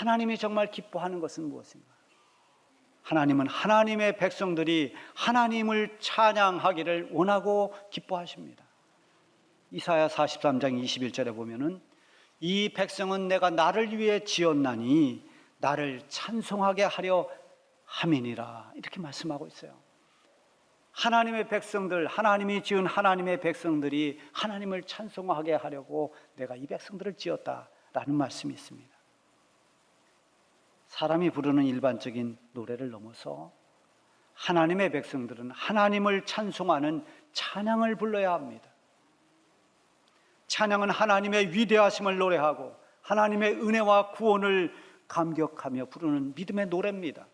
하나님이 정말 기뻐하는 것은 무엇인가? 하나님은 하나님의 백성들이 하나님을 찬양하기를 원하고 기뻐하십니다. 이사야 43장 21절에 보면은 이 백성은 내가 나를 위해 지었나니 나를 찬송하게 하려 함이니라, 이렇게 말씀하고 있어요. 하나님의 백성들, 하나님이 지은 하나님의 백성들이 하나님을 찬송하게 하려고 내가 이 백성들을 지었다라는 말씀이 있습니다. 사람이 부르는 일반적인 노래를 넘어서 하나님의 백성들은 하나님을 찬송하는 찬양을 불러야 합니다. 찬양은 하나님의 위대하심을 노래하고 하나님의 은혜와 구원을 감격하며 부르는 믿음의 노래입니다.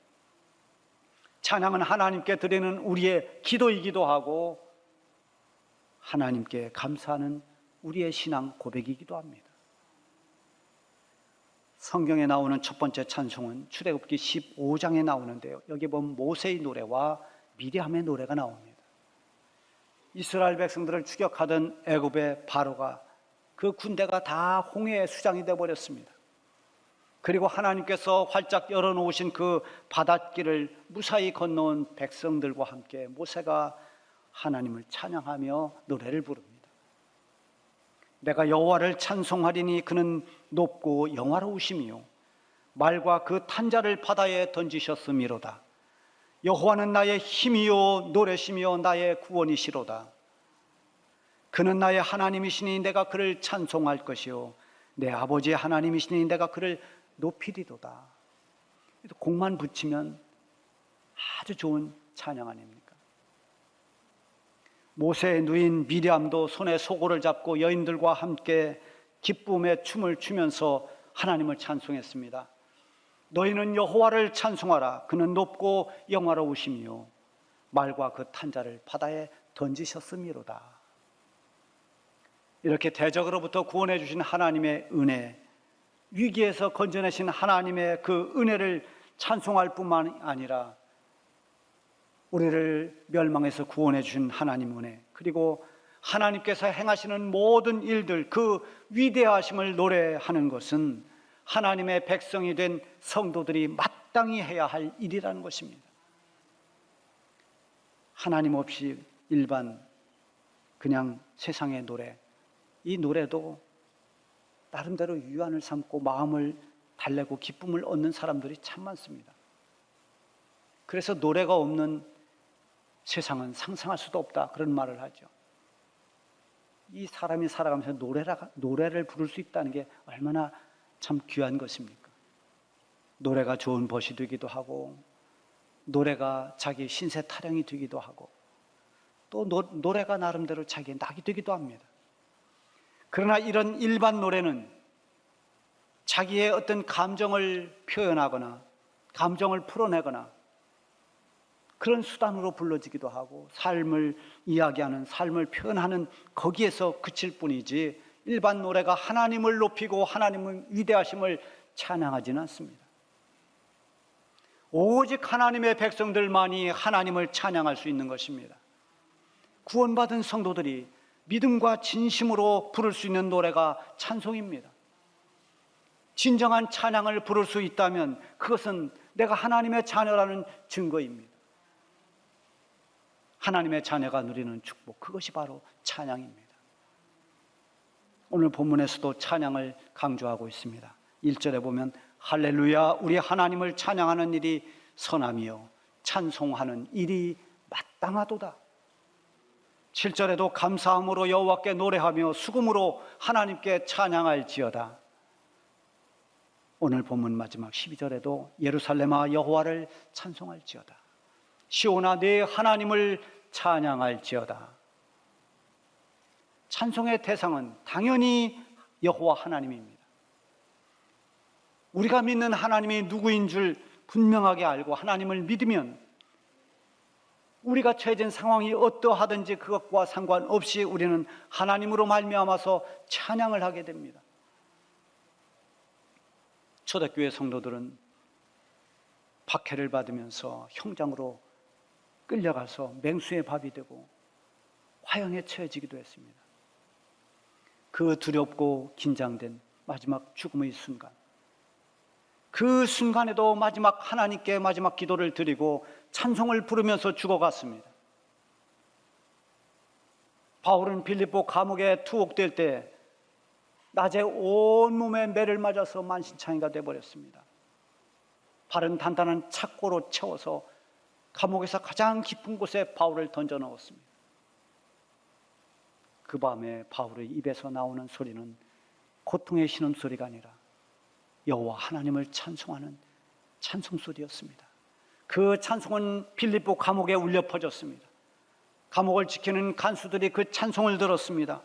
찬양은 하나님께 드리는 우리의 기도이기도 하고 하나님께 감사하는 우리의 신앙 고백이기도 합니다. 성경에 나오는 첫 번째 찬송은 출애굽기 15장에 나오는데요, 여기 보면 모세의 노래와 미리암의 노래가 나옵니다. 이스라엘 백성들을 추격하던 애굽의 바로가, 그 군대가 다 홍해의 수장이 되어버렸습니다. 그리고 하나님께서 활짝 열어놓으신 그 바닷길을 무사히 건너온 백성들과 함께 모세가 하나님을 찬양하며 노래를 부릅니다. 내가 여호와를 찬송하리니 그는 높고 영화로우시며 말과 그 탄자를 바다에 던지셨음이로다. 여호와는 나의 힘이요 노래시며 나의 구원이시로다. 그는 나의 하나님이시니 내가 그를 찬송할 것이요 내 아버지의 하나님이시니 내가 그를 높이리로다. 곡만 붙이면 아주 좋은 찬양 아닙니까? 모세의 누인 미리암도 손에 소고를 잡고 여인들과 함께 기쁨의 춤을 추면서 하나님을 찬송했습니다. 너희는 여호와를 찬송하라. 그는 높고 영화로우시며 말과 그 탄자를 바다에 던지셨음이로다. 이렇게 대적으로부터 구원해 주신 하나님의 은혜, 위기에서 건져내신 하나님의 그 은혜를 찬송할 뿐만 아니라 우리를 멸망에서 구원해 주신 하나님 은혜, 그리고 하나님께서 행하시는 모든 일들, 그 위대하심을 노래하는 것은 하나님의 백성이 된 성도들이 마땅히 해야 할 일이라는 것입니다. 하나님 없이 일반 그냥 세상의 노래, 이 노래도 나름대로 유한을 삼고 마음을 달래고 기쁨을 얻는 사람들이 참 많습니다. 그래서 노래가 없는 세상은 상상할 수도 없다, 그런 말을 하죠. 이 사람이 살아가면서 노래를 부를 수 있다는 게 얼마나 참 귀한 것입니까? 노래가 좋은 벗이 되기도 하고, 노래가 자기 신세 타령이 되기도 하고, 또 노래가 나름대로 자기의 낙이 되기도 합니다. 그러나 이런 일반 노래는 자기의 어떤 감정을 표현하거나 감정을 풀어내거나 그런 수단으로 불러지기도 하고, 삶을 이야기하는, 삶을 표현하는 거기에서 그칠 뿐이지, 일반 노래가 하나님을 높이고 하나님의 위대하심을 찬양하지는 않습니다. 오직 하나님의 백성들만이 하나님을 찬양할 수 있는 것입니다. 구원받은 성도들이 믿음과 진심으로 부를 수 있는 노래가 찬송입니다. 진정한 찬양을 부를 수 있다면 그것은 내가 하나님의 자녀라는 증거입니다. 하나님의 자녀가 누리는 축복, 그것이 바로 찬양입니다. 오늘 본문에서도 찬양을 강조하고 있습니다. 1절에 보면 할렐루야, 우리 하나님을 찬양하는 일이 선하며 찬송하는 일이 마땅하도다. 7절에도 감사함으로 여호와께 노래하며 수금으로 하나님께 찬양할지어다. 오늘 본문 마지막 12절에도 예루살렘아 여호와를 찬송할지어다. 시온아 네 하나님을 찬양할지어다. 찬송의 대상은 당연히 여호와 하나님입니다. 우리가 믿는 하나님이 누구인 줄 분명하게 알고 하나님을 믿으면 우리가 처해진 상황이 어떠하든지 그것과 상관없이 우리는 하나님으로 말미암아서 찬양을 하게 됩니다. 초대교회 성도들은 박해를 받으면서 형장으로 끌려가서 맹수의 밥이 되고 화형에 처해지기도 했습니다. 그 두렵고 긴장된 마지막 죽음의 순간, 그 순간에도 마지막 하나님께 마지막 기도를 드리고 찬송을 부르면서 죽어갔습니다. 바울은 빌립보 감옥에 투옥될 때 낮에 온몸에 매를 맞아서 만신창이가 되어버렸습니다. 발은 단단한 착고로 채워서 감옥에서 가장 깊은 곳에 바울을 던져 넣었습니다. 그 밤에 바울의 입에서 나오는 소리는 고통의 신음소리가 아니라 여호와 하나님을 찬송하는 찬송소리였습니다. 그 찬송은 빌립보 감옥에 울려 퍼졌습니다. 감옥을 지키는 간수들이 그 찬송을 들었습니다.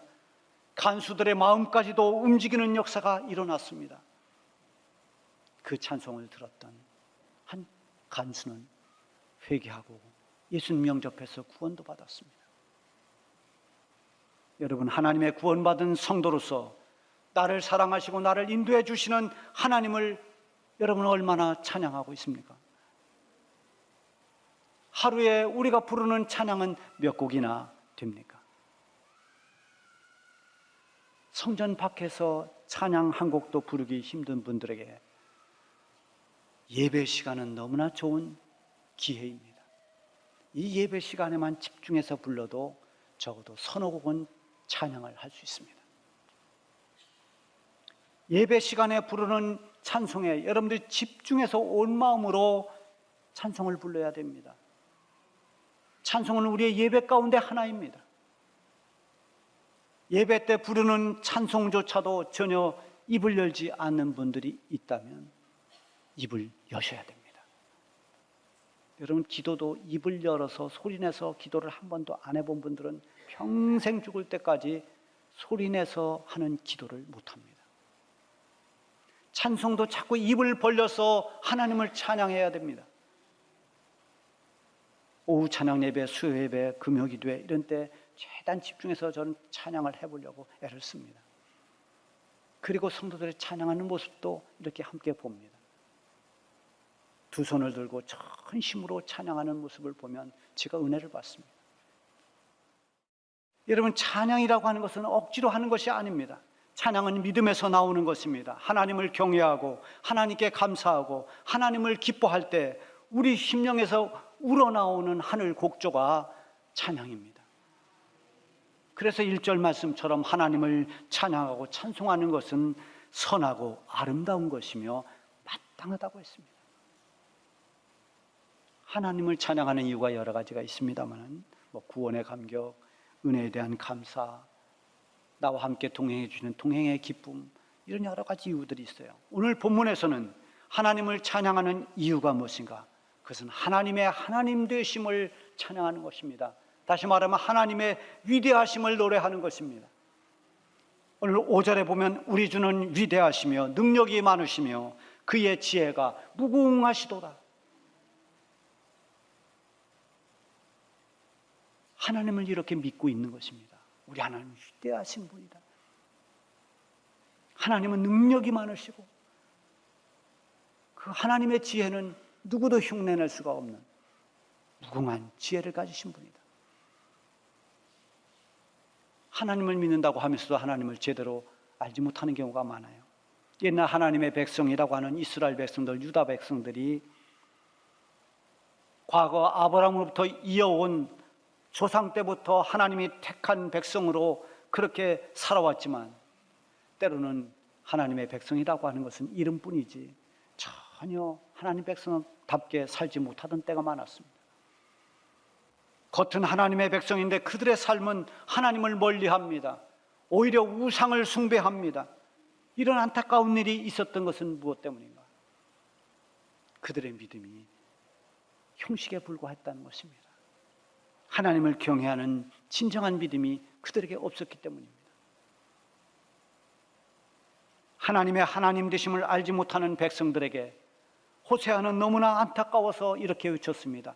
간수들의 마음까지도 움직이는 역사가 일어났습니다. 그 찬송을 들었던 한 간수는 회개하고 예수님 영접해서 구원도 받았습니다. 여러분, 하나님의 구원받은 성도로서 나를 사랑하시고 나를 인도해 주시는 하나님을 여러분 얼마나 찬양하고 있습니까? 하루에 우리가 부르는 찬양은 몇 곡이나 됩니까? 성전 밖에서 찬양 한 곡도 부르기 힘든 분들에게 예배 시간은 너무나 좋은 기회입니다. 이 예배 시간에만 집중해서 불러도 적어도 서너 곡은 찬양을 할 수 있습니다. 예배 시간에 부르는 찬송에 여러분들이 집중해서 온 마음으로 찬송을 불러야 됩니다. 찬송은 우리의 예배 가운데 하나입니다. 예배 때 부르는 찬송조차도 전혀 입을 열지 않는 분들이 있다면 입을 여셔야 됩니다. 여러분, 기도도 입을 열어서 소리내서 기도를 한 번도 안 해본 분들은 평생 죽을 때까지 소리내서 하는 기도를 못합니다. 찬송도 자꾸 입을 벌려서 하나님을 찬양해야 됩니다. 오후 찬양 예배, 수요 예배, 금요 기도회 이런 때 최대한 집중해서 저는 찬양을 해보려고 애를 씁니다. 그리고 성도들의 찬양하는 모습도 이렇게 함께 봅니다. 두 손을 들고 전심으로 찬양하는 모습을 보면 제가 은혜를 받습니다. 여러분, 찬양이라고 하는 것은 억지로 하는 것이 아닙니다. 찬양은 믿음에서 나오는 것입니다. 하나님을 경외하고 하나님께 감사하고 하나님을 기뻐할 때 우리 심령에서 우러나오는 하늘 곡조가 찬양입니다. 그래서 1절 말씀처럼 하나님을 찬양하고 찬송하는 것은 선하고 아름다운 것이며 마땅하다고 했습니다. 하나님을 찬양하는 이유가 여러 가지가 있습니다만 구원의 감격, 은혜에 대한 감사, 나와 함께 동행해 주시는 동행의 기쁨, 이런 여러 가지 이유들이 있어요. 오늘 본문에서는 하나님을 찬양하는 이유가 무엇인가? 그것은 하나님의 하나님 되심을 찬양하는 것입니다. 다시 말하면 하나님의 위대하심을 노래하는 것입니다. 오늘 5절에 보면 우리 주는 위대하시며 능력이 많으시며 그의 지혜가 무궁하시도다. 하나님을 이렇게 믿고 있는 것입니다. 우리 하나님은 위대하신 분이다. 하나님은 능력이 많으시고 그 하나님의 지혜는 누구도 흉내낼 수가 없는 무궁한 지혜를 가지신 분이다. 하나님을 믿는다고 하면서도 하나님을 제대로 알지 못하는 경우가 많아요. 옛날 하나님의 백성이라고 하는 이스라엘 백성들, 유다 백성들이 과거 아브라함으로부터 이어온 조상 때부터 하나님이 택한 백성으로 그렇게 살아왔지만 때로는 하나님의 백성이라고 하는 것은 이름뿐이지 전혀 하나님 백성답게 살지 못하던 때가 많았습니다. 겉은 하나님의 백성인데 그들의 삶은 하나님을 멀리합니다. 오히려 우상을 숭배합니다. 이런 안타까운 일이 있었던 것은 무엇 때문인가? 그들의 믿음이 형식에 불과했다는 것입니다. 하나님을 경외하는 진정한 믿음이 그들에게 없었기 때문입니다. 하나님의 하나님 되심을 알지 못하는 백성들에게 호세아는 너무나 안타까워서 이렇게 외쳤습니다.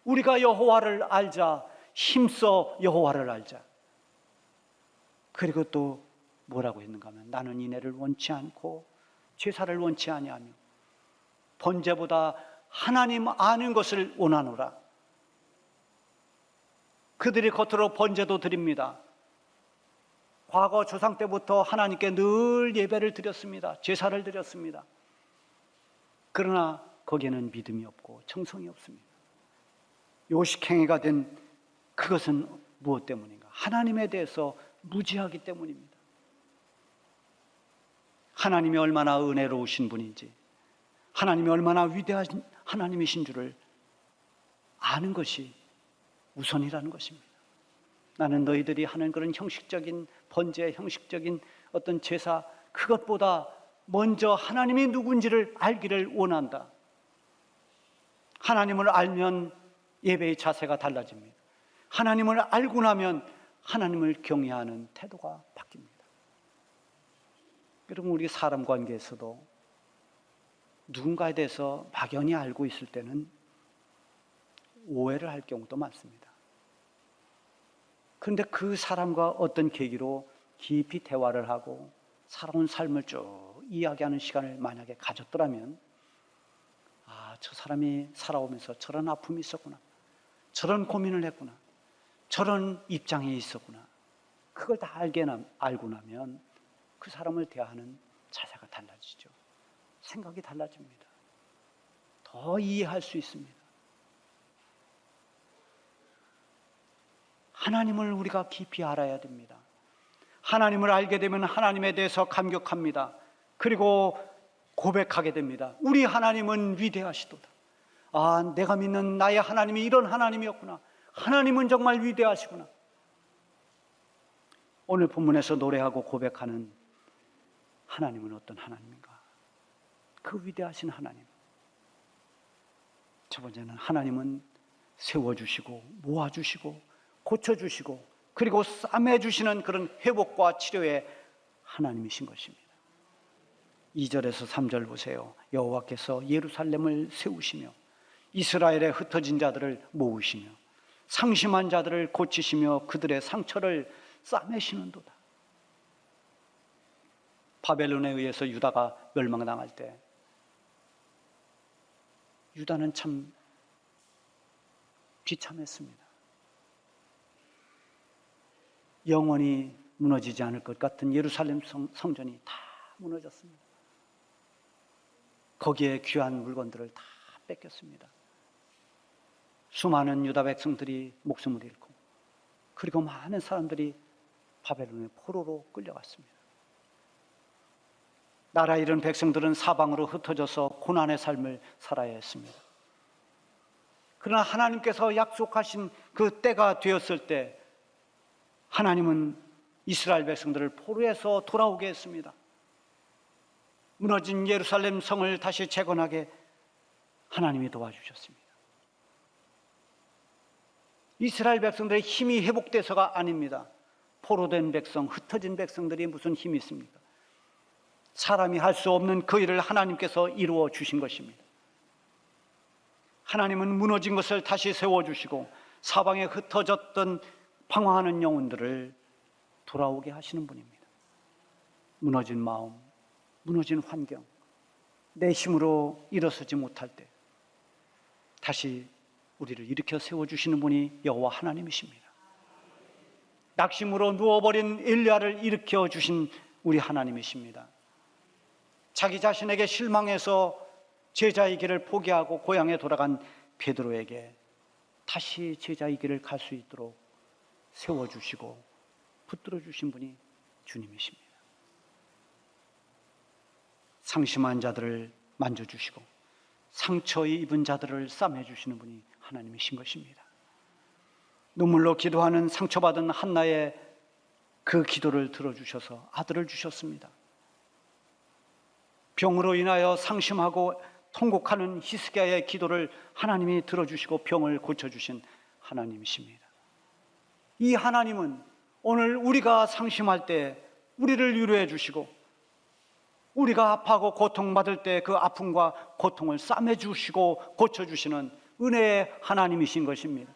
우리가 여호와를 알자, 힘써 여호와를 알자. 그리고 또 뭐라고 했는가 하면 나는 이내를 원치 않고 제사를 원치 아니하며 번제보다 하나님 아는 것을 원하노라. 그들이 겉으로 번제도 드립니다. 과거 조상 때부터 하나님께 늘 예배를 드렸습니다. 제사를 드렸습니다. 그러나 거기에는 믿음이 없고 정성이 없습니다. 요식행위가 된 그것은 무엇 때문인가? 하나님에 대해서 무지하기 때문입니다. 하나님이 얼마나 은혜로우신 분인지, 하나님이 얼마나 위대하신 하나님이신 줄을 아는 것이 우선이라는 것입니다. 나는 너희들이 하는 그런 형식적인 번제, 형식적인 어떤 제사, 그것보다 먼저 하나님이 누군지를 알기를 원한다. 하나님을 알면 예배의 자세가 달라집니다. 하나님을 알고 나면 하나님을 경외하는 태도가 바뀝니다. 여러분, 우리 사람 관계에서도 누군가에 대해서 막연히 알고 있을 때는 오해를 할 경우도 많습니다. 그런데 그 사람과 어떤 계기로 깊이 대화를 하고 살아온 삶을 쭉 이야기하는 시간을 만약에 가졌더라면, 아, 저 사람이 살아오면서 저런 아픔이 있었구나, 저런 고민을 했구나, 저런 입장에 있었구나, 그걸 다 알고 나면 그 사람을 대하는 자세가 달라지죠. 생각이 달라집니다. 더 이해할 수 있습니다. 하나님을 우리가 깊이 알아야 됩니다. 하나님을 알게 되면 하나님에 대해서 감격합니다. 그리고 고백하게 됩니다. 우리 하나님은 위대하시도다. 아, 내가 믿는 나의 하나님이 이런 하나님이었구나. 하나님은 정말 위대하시구나. 오늘 본문에서 노래하고 고백하는 하나님은 어떤 하나님인가? 그 위대하신 하나님. 첫 번째는 하나님은 세워주시고 모아주시고 고쳐주시고 그리고 싸매주시는 그런 회복과 치료의 하나님이신 것입니다. 2절에서 3절 보세요. 여호와께서 예루살렘을 세우시며 이스라엘의 흩어진 자들을 모으시며 상심한 자들을 고치시며 그들의 상처를 싸매시는도다. 바벨론에 의해서 유다가 멸망당할 때 유다는 참 비참했습니다. 영원히 무너지지 않을 것 같은 예루살렘 성전이 다 무너졌습니다. 거기에 귀한 물건들을 다 뺏겼습니다. 수많은 유다 백성들이 목숨을 잃고 그리고 많은 사람들이 바벨론의 포로로 끌려갔습니다. 나라 잃은 백성들은 사방으로 흩어져서 고난의 삶을 살아야 했습니다. 그러나 하나님께서 약속하신 그 때가 되었을 때 하나님은 이스라엘 백성들을 포로에서 돌아오게 했습니다. 무너진 예루살렘 성을 다시 재건하게 하나님이 도와주셨습니다. 이스라엘 백성들의 힘이 회복돼서가 아닙니다. 포로된 백성, 흩어진 백성들이 무슨 힘이 있습니까? 사람이 할 수 없는 그 일을 하나님께서 이루어 주신 것입니다. 하나님은 무너진 것을 다시 세워주시고 사방에 흩어졌던 방황하는 영혼들을 돌아오게 하시는 분입니다. 무너진 마음, 무너진 환경, 내 힘으로 일어서지 못할 때 다시 우리를 일으켜 세워주시는 분이 여호와 하나님이십니다. 낙심으로 누워버린 엘리야를 일으켜 주신 우리 하나님이십니다. 자기 자신에게 실망해서 제자의 길을 포기하고 고향에 돌아간 베드로에게 다시 제자의 길을 갈 수 있도록 세워주시고 붙들어 주신 분이 주님이십니다. 상심한 자들을 만져주시고 상처 입은 자들을 싸매주시는 분이 하나님이신 것입니다. 눈물로 기도하는 상처받은 한나의 그 기도를 들어주셔서 아들을 주셨습니다. 병으로 인하여 상심하고 통곡하는 히스기야의 기도를 하나님이 들어주시고 병을 고쳐주신 하나님이십니다. 이 하나님은 오늘 우리가 상심할 때 우리를 위로해 주시고 우리가 아파하고 고통받을 때 그 아픔과 고통을 싸매주시고 고쳐주시는 은혜의 하나님이신 것입니다.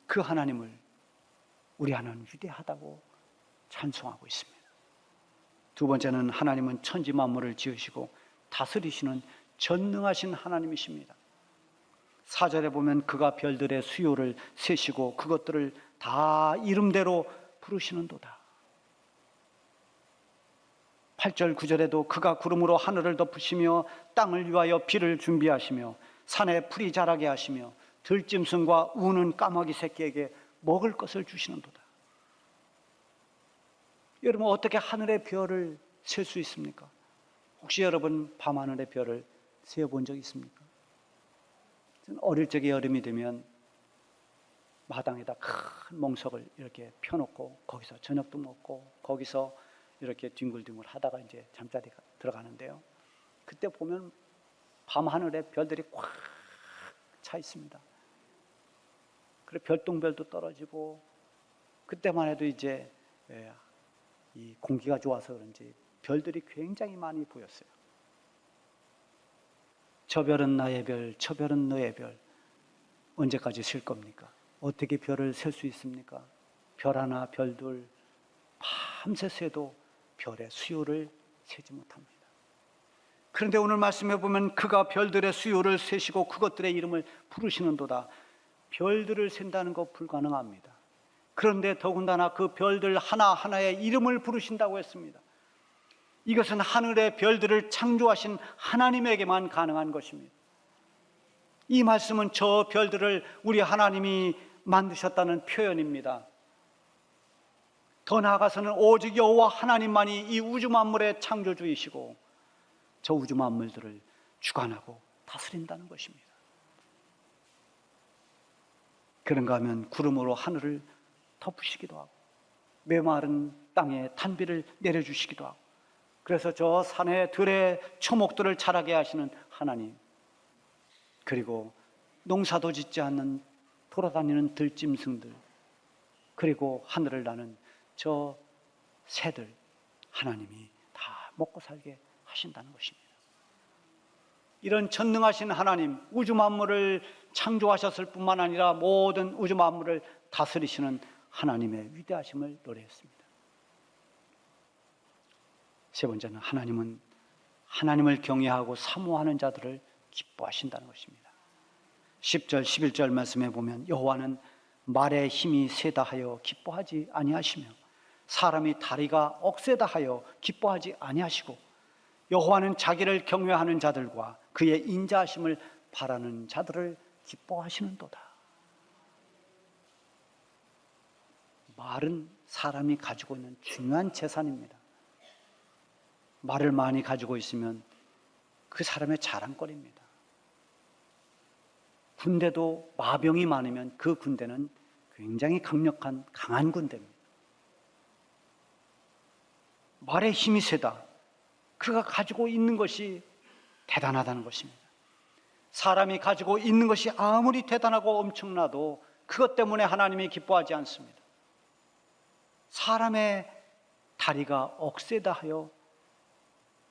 그 하나님을 우리 하나님 위대하다고 찬송하고 있습니다. 두 번째는 하나님은 천지 만물을 지으시고 다스리시는 전능하신 하나님이십니다. 4절에 보면 그가 별들의 수요를 세시고 그것들을 다 이름대로 부르시는도다. 8절 9절에도 그가 구름으로 하늘을 덮으시며 땅을 위하여 비를 준비하시며 산에 풀이 자라게 하시며 들짐승과 우는 까마귀 새끼에게 먹을 것을 주시는도다. 여러분, 어떻게 하늘의 별을 셀 수 있습니까? 혹시 여러분 밤하늘의 별을 세어본 적 있습니까? 저는 어릴 적에 여름이 되면 마당에다 큰 몽석을 이렇게 펴놓고 거기서 저녁도 먹고 거기서 이렇게 뒹굴뒹굴 하다가 이제 잠자리 들어가는데요. 그때 보면 밤하늘에 별들이 꽉 차 있습니다. 그리고 별똥별도 떨어지고 그때만 해도 이제 이 공기가 좋아서 그런지 별들이 굉장히 많이 보였어요. 저 별은 나의 별, 저 별은 너의 별. 언제까지 셀 겁니까? 어떻게 별을 셀 수 있습니까? 별 하나, 별둘, 밤새 새도 별의 수요를 세지 못합니다. 그런데 오늘 말씀해 보면 그가 별들의 수요를 세시고 그것들의 이름을 부르시는도다. 별들을 센다는 거 불가능합니다. 그런데 더군다나 그 별들 하나하나의 이름을 부르신다고 했습니다. 이것은 하늘의 별들을 창조하신 하나님에게만 가능한 것입니다. 이 말씀은 저 별들을 우리 하나님이 만드셨다는 표현입니다. 더 나아가서는 오직 여호와 하나님만이 이 우주 만물의 창조주이시고 저 우주 만물들을 주관하고 다스린다는 것입니다. 그런가 하면 구름으로 하늘을 덮으시기도 하고 메마른 땅에 단비를 내려주시기도 하고 그래서 저 산의 들의 초목들을 자라게 하시는 하나님, 그리고 농사도 짓지 않는 돌아다니는 들짐승들, 그리고 하늘을 나는 저 새들, 하나님이 다 먹고 살게 하신다는 것입니다. 이런 전능하신 하나님, 우주 만물을 창조하셨을 뿐만 아니라 모든 우주 만물을 다스리시는 하나님의 위대하심을 노래했습니다. 세 번째는 하나님은 하나님을 경외하고 사모하는 자들을 기뻐하신다는 것입니다. 10절 11절 말씀에 보면 여호와는 말의 힘이 세다 하여 기뻐하지 아니하시며 사람이 다리가 억세다 하여 기뻐하지 아니하시고 여호와는 자기를 경외하는 자들과 그의 인자하심을 바라는 자들을 기뻐하시는도다. 말은 사람이 가지고 있는 중요한 재산입니다. 말을 많이 가지고 있으면 그 사람의 자랑거리입니다. 군대도 마병이 많으면 그 군대는 굉장히 강력한 강한 군대입니다. 말의 힘이 세다. 그가 가지고 있는 것이 대단하다는 것입니다. 사람이 가지고 있는 것이 아무리 대단하고 엄청나도 그것 때문에 하나님이 기뻐하지 않습니다. 사람의 다리가 억세다 하여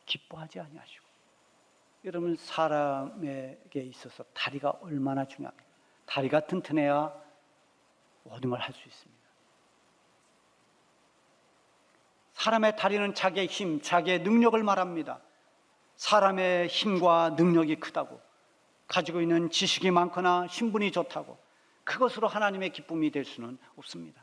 기뻐하지 아니하시고, 여러분 사람에게 있어서 다리가 얼마나 중요합니까? 다리가 튼튼해야 모든 걸 할 수 있습니다. 사람의 다리는 자기의 힘, 자기의 능력을 말합니다. 사람의 힘과 능력이 크다고, 가지고 있는 지식이 많거나 신분이 좋다고 그것으로 하나님의 기쁨이 될 수는 없습니다.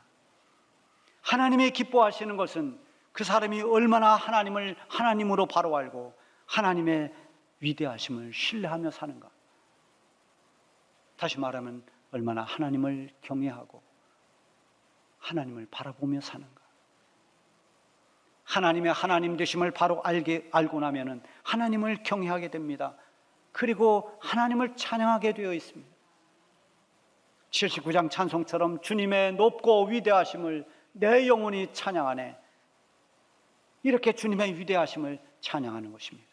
하나님이 기뻐하시는 것은 그 사람이 얼마나 하나님을 하나님으로 바로 알고 하나님의 위대하심을 신뢰하며 사는가. 다시 말하면 얼마나 하나님을 경외하고 하나님을 바라보며 사는가. 하나님의 하나님 되심을 바로 알고 나면은 하나님을 경외하게 됩니다. 그리고 하나님을 찬양하게 되어 있습니다. 79장 찬송처럼 주님의 높고 위대하심을 내 영혼이 찬양하네. 이렇게 주님의 위대하심을 찬양하는 것입니다.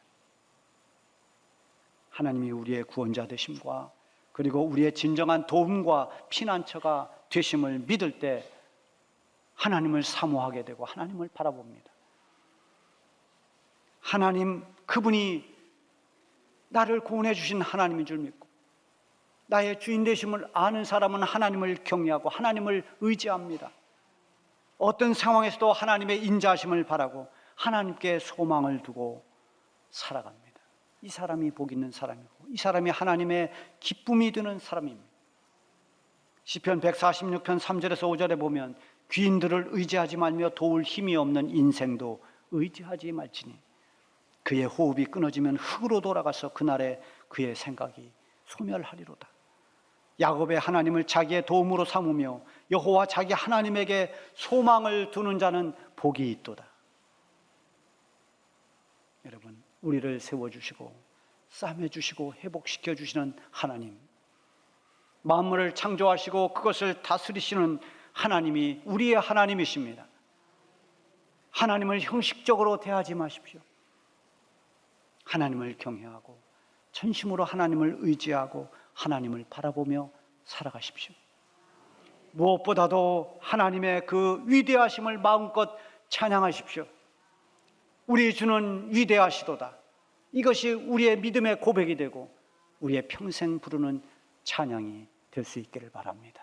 하나님이 우리의 구원자 되심과 그리고 우리의 진정한 도움과 피난처가 되심을 믿을 때 하나님을 사모하게 되고 하나님을 바라봅니다. 하나님, 그분이 나를 구원해 주신 하나님인 줄 믿고 나의 주인 되심을 아는 사람은 하나님을 경외하고 하나님을 의지합니다. 어떤 상황에서도 하나님의 인자하심을 바라고 하나님께 소망을 두고 살아갑니다. 이 사람이 복 있는 사람이고 이 사람이 하나님의 기쁨이 되는 사람입니다. 시편 146편 3절에서 5절에 보면 귀인들을 의지하지 말며 도울 힘이 없는 인생도 의지하지 말지니 그의 호흡이 끊어지면 흙으로 돌아가서 그날에 그의 생각이 소멸하리로다. 야곱의 하나님을 자기의 도움으로 삼으며 여호와 자기 하나님에게 소망을 두는 자는 복이 있도다. 여러분, 우리를 세워주시고 싸매주시고 회복시켜주시는 하나님, 만물을 창조하시고 그것을 다스리시는 하나님이 우리의 하나님이십니다. 하나님을 형식적으로 대하지 마십시오. 하나님을 경외하고 전심으로 하나님을 의지하고 하나님을 바라보며 살아가십시오. 무엇보다도 하나님의 그 위대하심을 마음껏 찬양하십시오. 우리 주는 위대하시도다. 이것이 우리의 믿음의 고백이 되고 우리의 평생 부르는 찬양이 될 수 있기를 바랍니다.